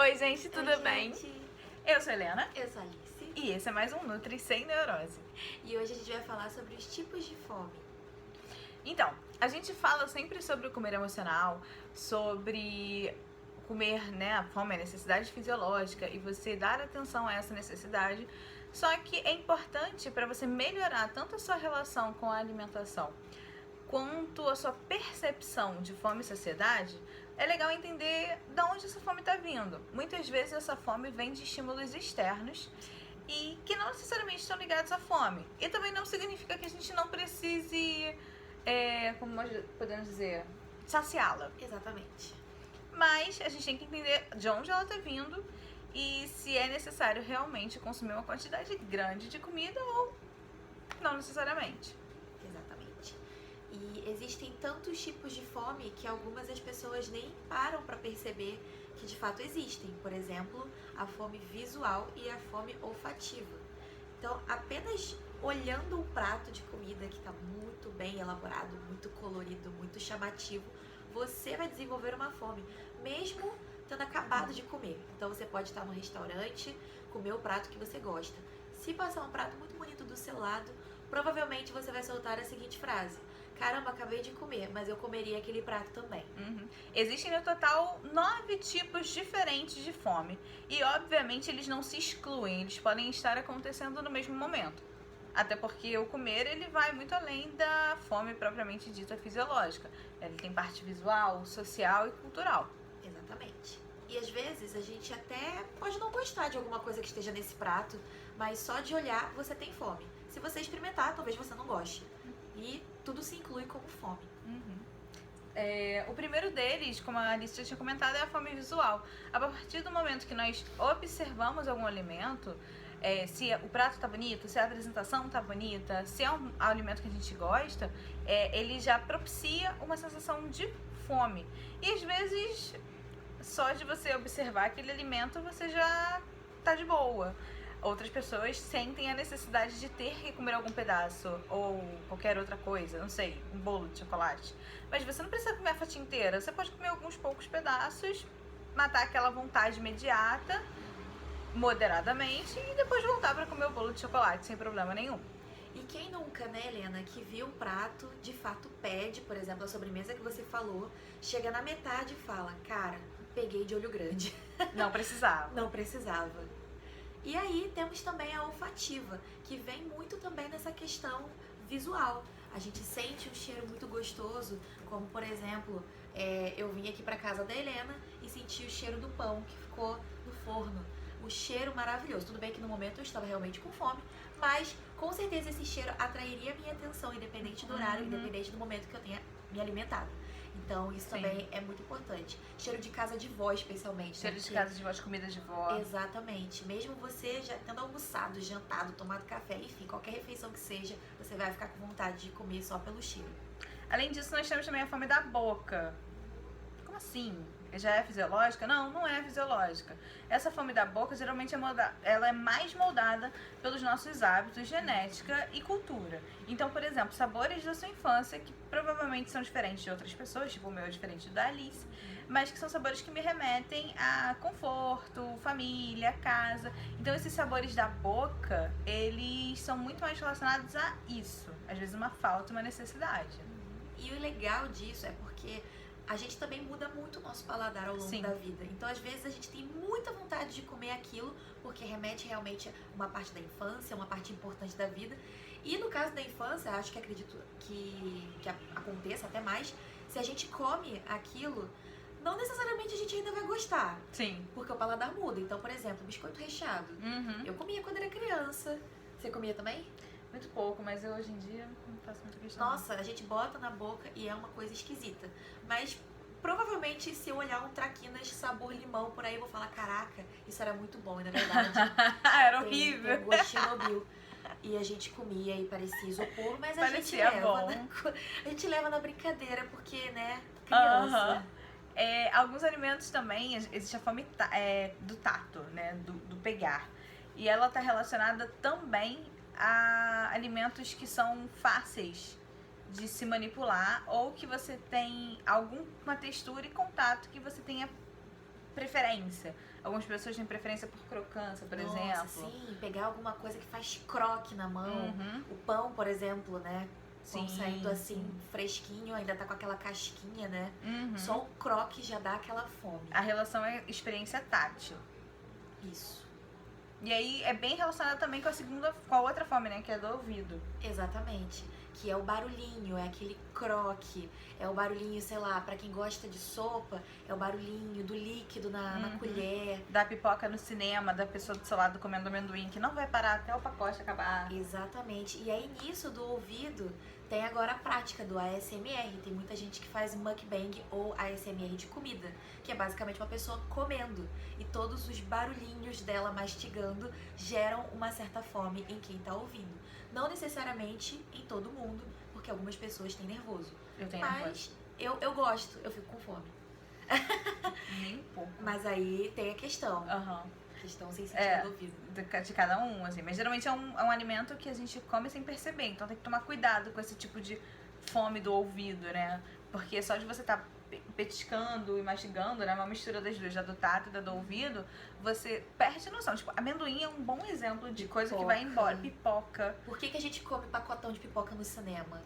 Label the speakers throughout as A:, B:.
A: Oi, gente, tudo
B: Oi,
A: bem?
B: gente.
A: Eu sou a Helena
B: Eu sou a Alice
A: e esse é mais um Nutri Sem Neurose.
B: e hoje a gente vai falar sobre os tipos de fome.
A: Então, a gente fala sempre sobre o comer emocional, sobre comer, né, a fome, a necessidade fisiológica e você dar atenção a essa necessidade. Só que é importante para você melhorar tanto a sua relação com a alimentação quanto a sua percepção de fome e saciedade, é legal entender de onde essa fome está vindo. Muitas vezes essa fome vem de estímulos externos e que não necessariamente estão ligados à fome. E também não significa que a gente não precise, como nós podemos dizer, saciá-la.
B: Exatamente.
A: Mas a gente tem que entender de onde ela está vindo e se é necessário realmente consumir uma quantidade grande de comida ou não necessariamente.
B: Exatamente. E existem tantos tipos de fome que algumas das pessoas nem param para perceber que de fato existem. Por exemplo, a fome visual e a fome olfativa. Então, apenas olhando um prato de comida que está muito bem elaborado, muito colorido, muito chamativo, você vai desenvolver uma fome, mesmo tendo acabado de comer. Então, você pode estar no restaurante, comer o prato que você gosta. Se passar um prato muito bonito do seu lado, provavelmente você vai soltar a seguinte frase: caramba, acabei de comer, mas eu comeria aquele prato também.
A: Existem no total 9 tipos diferentes de fome e obviamente eles não se excluem, eles podem estar acontecendo no mesmo momento. Até porque o comer ele vai muito além da fome propriamente dita fisiológica. Ele tem parte visual, social e cultural.
B: Exatamente. E às vezes a gente até pode não gostar de alguma coisa que esteja nesse prato, mas só de olhar você tem fome. Se você experimentar, talvez você não goste. E tudo se inclui como fome.
A: O primeiro deles, como a Alice já tinha comentado, é a fome visual. A partir do momento que nós observamos algum alimento, se o prato tá bonito, se a apresentação tá bonita, se é um alimento que a gente gosta, ele já propicia uma sensação de fome. E às vezes, só de você observar aquele alimento, você já tá de boa. Outras pessoas sentem a necessidade de ter que comer algum pedaço ou qualquer outra coisa, não sei, um bolo de chocolate. Mas você não precisa comer a fatia inteira, você pode comer alguns poucos pedaços, matar aquela vontade imediata, moderadamente, e depois voltar para comer o bolo de chocolate sem problema nenhum.
B: E quem nunca, né, Helena, que viu um prato, de fato pede, por exemplo, a sobremesa que você falou, chega na metade e fala: cara, peguei de olho grande.
A: Não precisava.
B: Não precisava. E aí temos também a olfativa, que vem muito também nessa questão visual. A gente sente um cheiro muito gostoso, como por exemplo, eu vim aqui para casa da Helena e senti o cheiro do pão que ficou no forno. O cheiro maravilhoso. Tudo bem que no momento eu estava realmente com fome, mas com certeza esse cheiro atrairia a minha atenção, independente do horário, independente do momento que eu tenha me alimentado. Então isso
A: Sim.
B: também é muito importante. Cheiro de casa de vó, especialmente.
A: Cheiro
B: né?
A: de
B: Porque-
A: casa de vó, de comida de vó.
B: Exatamente. Mesmo você já tendo almoçado, jantado, tomado café, enfim, qualquer refeição que seja, você vai ficar com vontade de comer só pelo cheiro.
A: Além disso, nós temos também a fome da boca. Como assim? Já é fisiológica? Não, não é fisiológica. Essa fome da boca geralmente ela é mais moldada pelos nossos hábitos, genética e cultura. Então, por exemplo, sabores da sua infância que provavelmente são diferentes de outras pessoas, tipo o meu é diferente do da Alice, mas que são sabores que me remetem a conforto, família, casa. Então, esses sabores da boca, eles são muito mais relacionados a isso. Às vezes uma falta, uma necessidade.
B: E o legal disso é porque a gente também muda muito o nosso paladar ao longo
A: Sim.
B: da vida. Então, às vezes, a gente tem muita vontade de comer aquilo, porque remete realmente a uma parte da infância, uma parte importante da vida. E no caso da infância, acho que acredito que aconteça até mais, se a gente come aquilo, não necessariamente a gente ainda vai gostar,
A: Sim.
B: porque o paladar muda. Então, por exemplo, biscoito recheado. Eu comia quando era criança. Você comia também?
A: Muito pouco, mas eu hoje em dia não faço muita questão.
B: Nossa, a gente bota na boca e é uma coisa esquisita. Mas provavelmente se eu olhar um traquinas sabor limão por aí, eu vou falar: caraca, isso era muito bom. E na verdade
A: Era
B: tem
A: horrível.
B: um gosto de Chernobyl. E a gente comia e parecia isopor, mas a gente
A: Parecia
B: leva
A: bom.
B: a gente leva na brincadeira, porque, né, criança.
A: Aham. Alguns alimentos também, existe a fome do tato, né? Do pegar. E ela tá relacionada também a alimentos que são fáceis de se manipular ou que você tem alguma textura e contato que você tenha preferência. Algumas pessoas têm preferência por crocância, por
B: Nossa,
A: exemplo.
B: sim, pegar alguma coisa que faz croque na mão.
A: Uhum.
B: O pão, por exemplo, né? Pão
A: Sim,
B: saindo assim,
A: sim.
B: fresquinho, ainda tá com aquela casquinha, né?
A: Uhum.
B: Só o croque já dá aquela fome.
A: A relação é experiência tátil.
B: Isso.
A: E aí é bem relacionada também com a outra fome, né? Que é do ouvido.
B: Exatamente. Que é o barulhinho, é aquele croque, é o barulhinho, sei lá, pra quem gosta de sopa, é o barulhinho do líquido na colher.
A: Da pipoca no cinema, da pessoa do seu lado comendo amendoim, que não vai parar até o pacote acabar.
B: Exatamente. E aí nisso do ouvido tem agora a prática do ASMR. Tem muita gente que faz mukbang ou ASMR de comida, que é basicamente uma pessoa comendo. E todos os barulhinhos dela mastigando geram uma certa fome em quem tá ouvindo. Não necessariamente em todo mundo, porque algumas pessoas têm nervoso.
A: Eu tenho
B: Mas eu gosto, eu fico com fome.
A: nem um pouco.
B: Mas aí tem a questão.
A: Aham.
B: Questão sem sentido do ouvido.
A: De cada um, assim. Mas geralmente é um alimento que a gente come sem perceber. Então tem que tomar cuidado com esse tipo de fome do ouvido, né? Porque só de você estar petiscando e mastigando, né? Uma mistura das duas, da do tato e da do ouvido, você perde a noção. Tipo, amendoim é um bom exemplo de coisa que vai embora. Pipoca.
B: Por que a gente come pacotão de pipoca no cinema?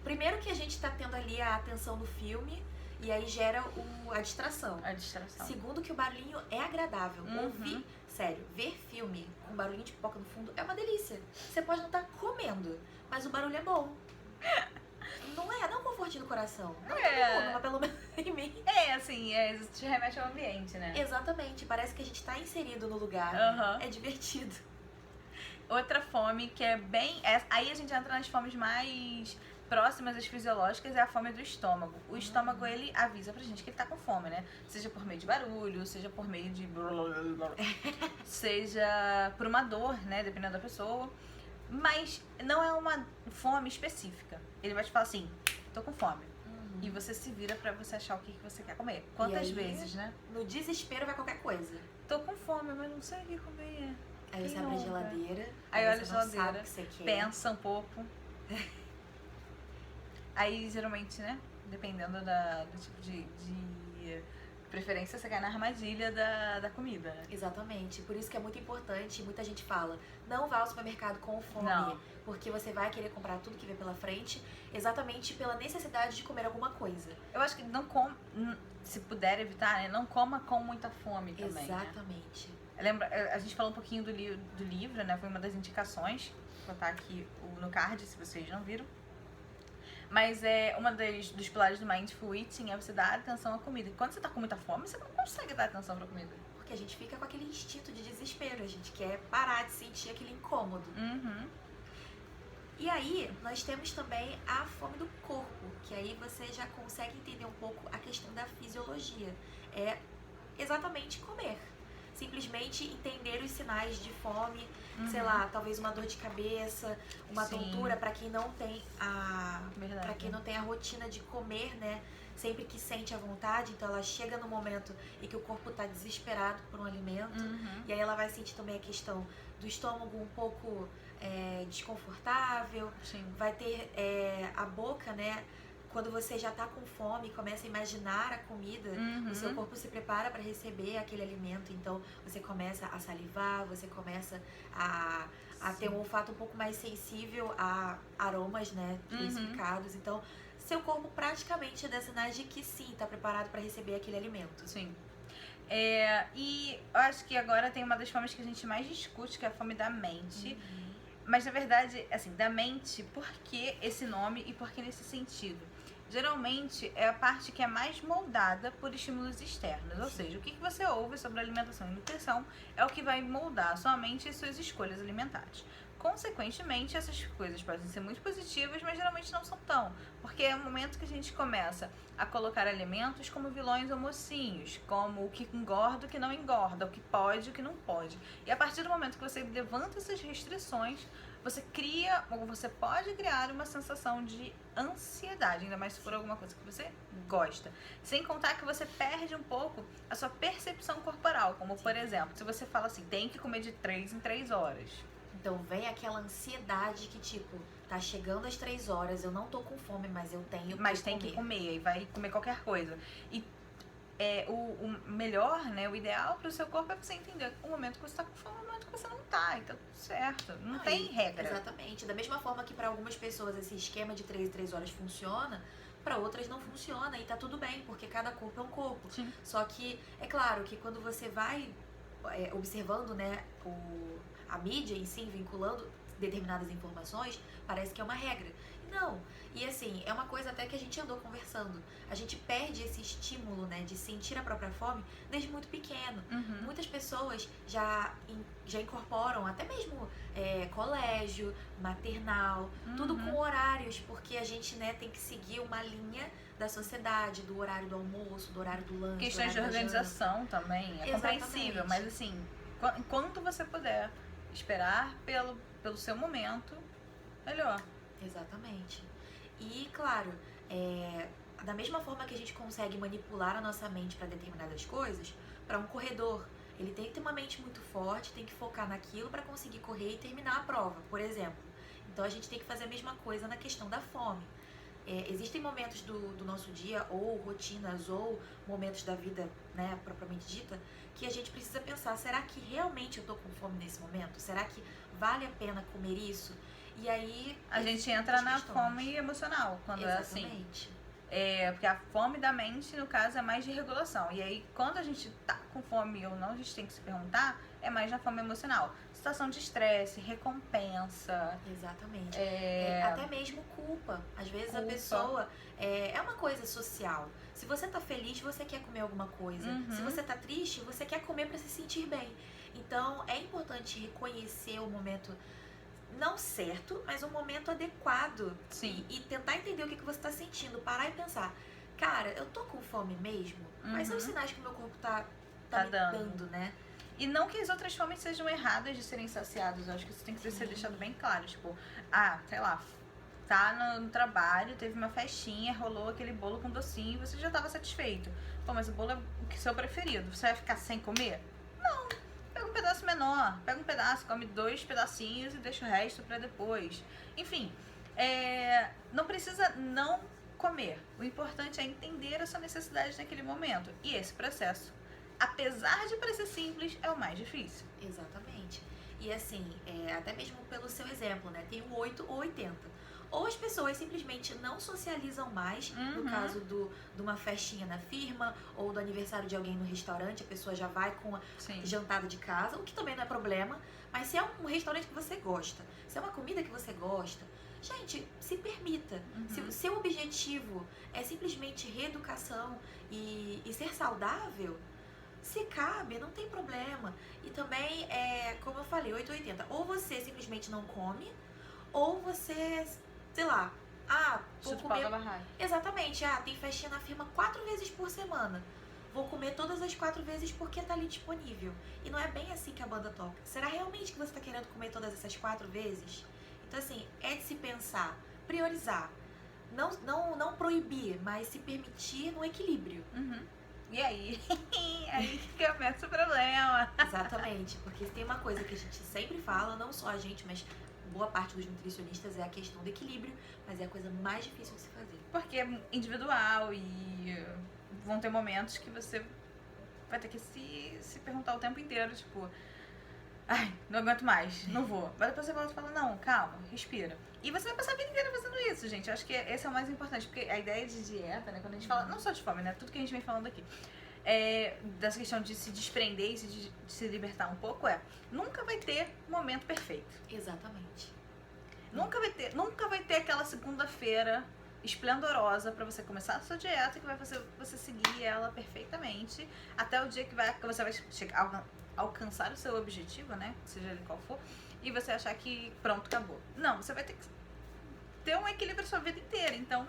B: Primeiro que a gente tá tendo ali a atenção no filme e aí gera a distração.
A: A distração.
B: Segundo que o barulhinho é agradável.
A: Uhum.
B: Ouvir, sério, ver filme com barulhinho de pipoca no fundo é uma delícia. Você pode não estar comendo, mas o barulho é bom. Não é um confortinho no coração. Não é todo mundo, mas pelo menos em mim.
A: Assim, te remete ao ambiente, né?
B: Exatamente, parece que a gente tá inserido no lugar.
A: Aham.
B: É divertido.
A: Outra fome que é bem... aí a gente entra nas fomes mais próximas às fisiológicas, é a fome do estômago. O estômago, ele avisa pra gente que ele tá com fome, né? Seja por meio de barulho, seja por meio de... seja por uma dor, né? Dependendo da pessoa. Mas não é uma fome específica. Ele vai te falar assim, tô com fome. E você se vira pra você achar o que você quer comer. Quantas
B: aí,
A: vezes, né?
B: No desespero vai qualquer coisa.
A: Tô com fome, mas não sei o que comer.
B: Aí você abre a geladeira.
A: Aí olha a
B: você não sabe
A: geladeira,
B: o que você quer.
A: pensa um pouco. Aí, geralmente, né? Dependendo do tipo de preferência, você cai na armadilha da comida, né?
B: Exatamente. Por isso que é muito importante, muita gente fala, não vá ao supermercado com fome.
A: Não.
B: Porque você vai querer comprar tudo que vem pela frente, exatamente pela necessidade de comer alguma coisa.
A: Eu acho que não se puder evitar, né? Não coma com muita fome também, né?
B: Exatamente.
A: Lembra, a gente falou um pouquinho do livro, né? Foi uma das indicações. Vou botar aqui no card, se vocês não viram. Mas é uma dos pilares do Mindful Eating é você dar atenção à comida. E quando você tá com muita fome, você não consegue dar atenção pra comida.
B: Porque a gente fica com aquele instinto de desespero, a gente quer parar de sentir aquele incômodo.
A: Uhum.
B: E aí, nós temos também a fome do corpo, que aí você já consegue entender um pouco a questão da fisiologia. É exatamente comer. Simplesmente entender os sinais de fome, sei lá, talvez uma dor de cabeça, uma
A: Sim.
B: tontura para quem não tem
A: Verdade.
B: para quem não tem a rotina de comer, né? Sempre que sente a vontade, então ela chega no momento em que o corpo tá desesperado por um alimento,
A: Uhum.
B: e aí ela vai sentir também a questão do estômago um pouco desconfortável,
A: Sim.
B: vai ter a boca, né? Quando você já tá com fome e começa a imaginar a comida, o seu corpo se prepara para receber aquele alimento. Então, você começa a salivar, você começa a ter um olfato um pouco mais sensível a aromas, né? Intensificados. Então, seu corpo praticamente dá sinais de que sim, tá preparado para receber aquele alimento.
A: Sim. E eu acho que agora tem uma das fomes que a gente mais discute, que é a fome da mente. Mas, na verdade, assim, da mente, por que esse nome e por que nesse sentido? Geralmente é a parte que é mais moldada por estímulos externos, ou seja, o que você ouve sobre alimentação e nutrição é o que vai moldar a sua mente e suas escolhas alimentares. Consequentemente, essas coisas podem ser muito positivas, mas geralmente não são tão, porque é o momento que a gente começa a colocar alimentos como vilões ou mocinhos, como o que engorda, o que não engorda, o que pode, o que não pode. E a partir do momento que você levanta essas restrições, você cria, ou você pode criar uma sensação de ansiedade, ainda mais se for alguma coisa que você gosta. Sem contar que você perde um pouco a sua percepção corporal, como por exemplo, se você fala assim, tem que comer de 3 em 3 horas.
B: Então vem aquela ansiedade que tipo, tá chegando às 3 horas, eu não tô com fome, mas eu tenho
A: Mas tem que comer, e vai comer qualquer coisa. E o melhor, né, o ideal para o seu corpo é você entender o momento que você tá com fome, o momento que você não tá, e tá tudo certo. Não tem regra.
B: Exatamente. Da mesma forma que para algumas pessoas esse esquema de 3 em 3 horas funciona, para outras não funciona e tá tudo bem, porque cada corpo é um corpo.
A: Sim.
B: Só que é claro que quando você vai observando, né, a mídia em si, vinculando determinadas informações, parece que é uma regra. Não. E assim, é uma coisa até que a gente andou conversando. A gente perde esse estímulo, né, de sentir a própria fome desde muito pequeno.
A: Uhum.
B: Muitas pessoas já incorporam até mesmo colégio, maternal, tudo com horários, porque a gente, né, tem que seguir uma linha da sociedade, do horário do almoço, do horário do lanche.
A: Questões de organização também, é compreensível, mas assim, enquanto você puder esperar pelo seu momento, melhor.
B: Exatamente. E, claro, da mesma forma que a gente consegue manipular a nossa mente para determinadas coisas, para um corredor, ele tem que ter uma mente muito forte, tem que focar naquilo para conseguir correr e terminar a prova, por exemplo. Então, a gente tem que fazer a mesma coisa na questão da fome. Existem momentos do nosso dia, ou rotinas, ou momentos da vida, né, propriamente dita, que a gente precisa pensar, será que realmente eu tô com fome nesse momento? Será que vale a pena comer isso? E aí
A: a gente entra na fome emocional, quando
B: Exatamente.
A: é assim. Porque a fome da mente, no caso, é mais de regulação. E aí, quando a gente tá com fome ou não, a gente tem que se perguntar, é mais na fome emocional. Situação de estresse, recompensa.
B: Exatamente. Até mesmo culpa. Às vezes a pessoa é uma coisa social. Se você tá feliz, você quer comer alguma coisa. Se você tá triste, você quer comer para se sentir bem. Então, é importante reconhecer o momento não certo, mas um momento adequado.
A: Sim.
B: E tentar entender o que você tá sentindo. Parar e pensar, cara, eu tô com fome mesmo? Quais são os sinais que o meu corpo tá me dando, né?
A: E não que as outras fomes sejam erradas de serem saciadas. Eu acho que isso tem que ser deixado bem claro. Tipo, sei lá, tá no trabalho, teve uma festinha, rolou aquele bolo com docinho e você já tava satisfeito. Pô, mas o bolo é o seu preferido. Você vai ficar sem comer? Não. Pega um pedaço menor, pega um pedaço, come 2 pedacinhos e deixa o resto pra depois. Enfim, não precisa não comer. O importante é entender a sua necessidade naquele momento. E esse processo, apesar de parecer simples, é o mais difícil.
B: Exatamente. E assim, até mesmo pelo seu exemplo, né? Tem o 8 ou 80. Ou as pessoas simplesmente não socializam mais, no caso de uma festinha na firma, ou do aniversário de alguém no restaurante, a pessoa já vai com a jantada de casa, o que também não é problema, mas se é um restaurante que você gosta, se é uma comida que você gosta, gente, se permita. Se o seu objetivo é simplesmente reeducação e ser saudável, se cabe, não tem problema. E também, como eu falei, 880. Ou você simplesmente não come, ou você, sei lá, vou comer... Exatamente, tem festinha na firma 4 vezes por semana. Vou comer todas as 4 vezes porque tá ali disponível. E não é bem assim que a banda toca. Será realmente que você tá querendo comer todas essas 4 vezes? Então, assim, é de se pensar, priorizar. Não proibir, mas se permitir no equilíbrio.
A: E aí? Aí que começa o problema.
B: Exatamente, porque tem uma coisa que a gente sempre fala, não só a gente, mas boa parte dos nutricionistas, é a questão do equilíbrio, mas é a coisa mais difícil de se fazer.
A: Porque é individual e vão ter momentos que você vai ter que se perguntar o tempo inteiro, tipo, não aguento mais, não vou. Mas depois você volta e fala, não, calma, respira. E você vai passar a vida inteira fazendo isso, gente. Eu acho que esse é o mais importante, porque a ideia de dieta, né, quando a gente fala, não só de fome, né, tudo que a gente vem falando aqui, dessa questão de se desprender e de se libertar um pouco, nunca vai ter momento perfeito.
B: Exatamente.
A: Nunca vai ter aquela segunda-feira esplendorosa pra você começar a sua dieta que vai fazer você seguir ela perfeitamente até o dia que você vai alcançar o seu objetivo, né, seja ele qual for, e você achar que pronto, acabou. Não, você vai ter que ter um equilíbrio a sua vida inteira, então...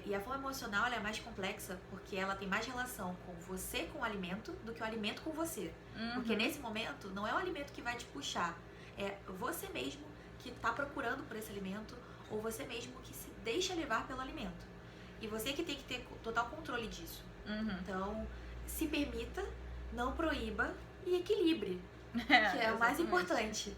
B: e a fome emocional ela é mais complexa porque ela tem mais relação com você com o alimento do que o alimento com você. Porque nesse momento não é o alimento que vai te puxar, é você mesmo que tá procurando por esse alimento ou você mesmo que se deixa levar pelo alimento. E você que tem que ter total controle disso. Então, se permita, não proíba e equilibre, que é o mais importante.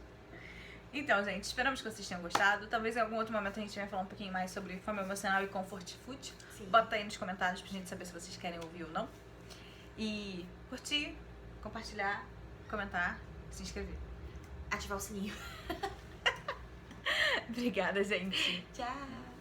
A: Então, gente, esperamos que vocês tenham gostado. Talvez em algum outro momento a gente venha falar um pouquinho mais sobre fome emocional e comfort food.
B: Sim.
A: Bota aí nos comentários pra gente saber se vocês querem ouvir ou não. E curtir, compartilhar, comentar, se inscrever.
B: Ativar o sininho.
A: Obrigada, gente.
B: Tchau.